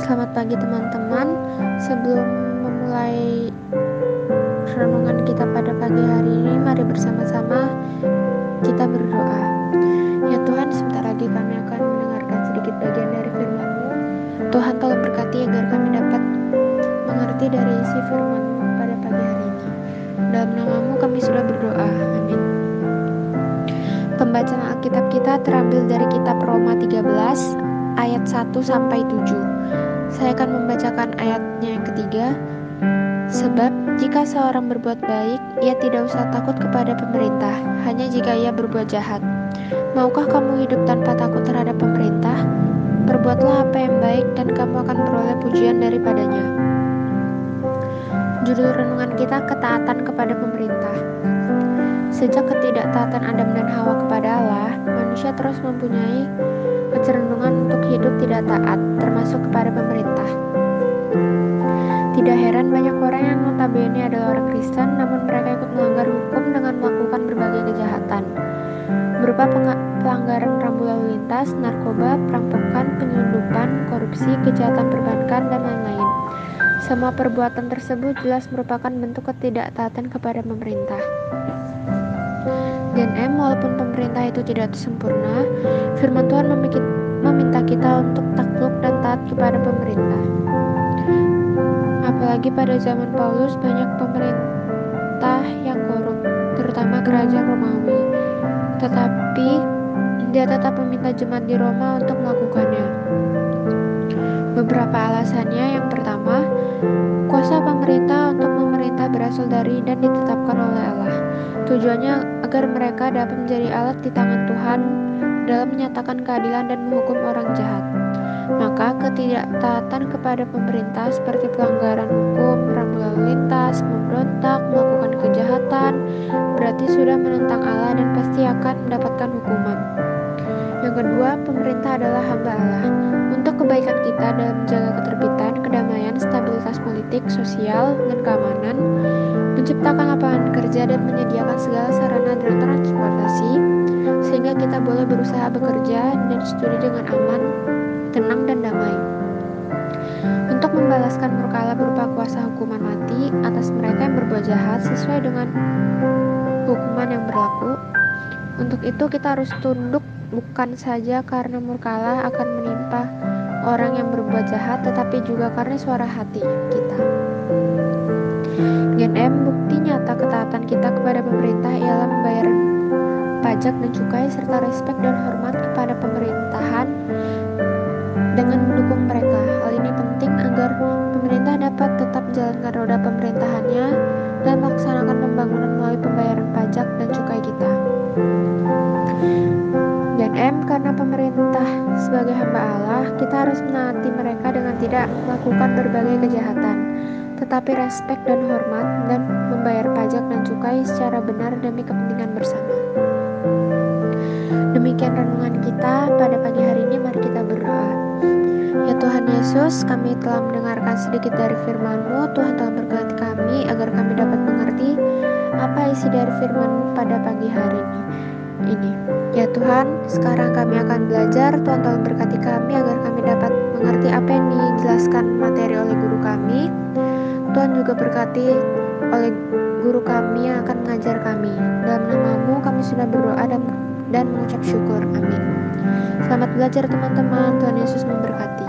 Selamat pagi teman-teman. Sebelum memulai renungan kita pada pagi hari ini, mari bersama-sama kita berdoa. Ya Tuhan, sebentar lagi kami akan mendengarkan sedikit bagian dari firman-Mu. Tuhan tolong berkati agar kami dapat mengerti dari isi firman-Mu pada pagi hari ini. Dalam nama-Mu kami sudah berdoa. Amin. Pembacaan Alkitab kita terambil dari kitab Roma 13 ayat 1 sampai 7. Saya akan membacakan ayatnya yang ketiga. Sebab jika seorang berbuat baik, ia tidak usah takut kepada pemerintah, hanya jika ia berbuat jahat. Maukah kamu hidup tanpa takut terhadap pemerintah? Perbuatlah apa yang baik dan kamu akan beroleh pujian daripadanya. Judul renungan kita, ketaatan kepada pemerintah. Sejak ketidaktaatan Adam dan Hawa kepada Allah, manusia terus mempunyai kecenderungan untuk hidup tidak taat, termasuk kepada pemerintah. Tidak heran banyak orang yang notabene adalah orang Kristen, namun mereka ikut melanggar hukum dengan melakukan berbagai kejahatan, berupa pelanggaran rambu lalu lintas, narkoba, perampokan, penyelundupan, korupsi, kejahatan perbankan, dan lain-lain. Semua perbuatan tersebut jelas merupakan bentuk ketidaktaatan kepada pemerintah. Dan walaupun pemerintah itu tidak sempurna, firman Tuhan meminta kita untuk takluk dan taat kepada pemerintah. Apalagi pada zaman Paulus, banyak pemerintah yang korup, terutama kerajaan Romawi. Tetapi dia tetap meminta jemaat di Roma untuk melakukannya. Beberapa alasannya. Yang pertama, kuasa pemerintah untuk memerintah berasal dari dan ditetapkan oleh Allah. Tujuannya agar mereka dapat menjadi alat di tangan Tuhan dalam menyatakan keadilan dan menghukum orang jahat. Maka ketidaktaatan kepada pemerintah seperti pelanggaran hukum, rambu lalu lintas, memberontak, melakukan kejahatan, berarti sudah menentang Allah dan pasti akan mendapatkan hukuman. Yang kedua, pemerintah adalah hamba Allah. Untuk kebaikan kita dalam menjaga ketertiban, kedamaian, stabilitas politik, sosial, dan keamanan, menciptakan lapangan kerja dan menyediakan segala sarana dan transportasi, sehingga kita boleh berusaha bekerja dan studi dengan aman, tenang, dan damai. Untuk membalaskan murka Allah berupa kuasa hukuman mati atas mereka yang berbuat jahat sesuai dengan hukuman yang berlaku. Untuk itu kita harus tunduk, bukan saja karena murka Allah akan menimpa orang yang berbuat jahat, tetapi juga karena suara hati kita. Gen M, bukti nyata ketaatan kita kepada pemerintah ialah membayar pajak dan cukai serta respek dan hormat kepada pemerintahan dengan mendukung mereka. Hal ini penting agar pemerintah dapat tetap menjalankan roda pemerintahannya dan melaksanakan pembangunan melalui pembayaran pajak dan cukai kita. Dan karena pemerintah sebagai hamba Allah, kita harus menaati mereka dengan tidak melakukan berbagai kejahatan, tetapi respek dan hormat dan membayar pajak dan cukai secara benar demi kepentingan bersama. Demikian renungan kita pada pagi hari ini. Mari kita berdoa. Ya Tuhan Yesus, kami telah mendengarkan sedikit dari firman-Mu. Tuhan telah berkati kami agar kami dapat mengerti apa isi dari firman-Mu pada pagi hari ini. Ya Tuhan, sekarang kami akan belajar. Tuhan tolong berkati kami agar kami dapat mengerti apa yang dijelaskan materi oleh guru kami. Tuhan juga berkati oleh guru kami yang akan mengajar kami. Dalam nama-Mu kami sudah berdoa dan mengucap syukur. Amin. Selamat belajar teman-teman. Tuhan Yesus memberkati.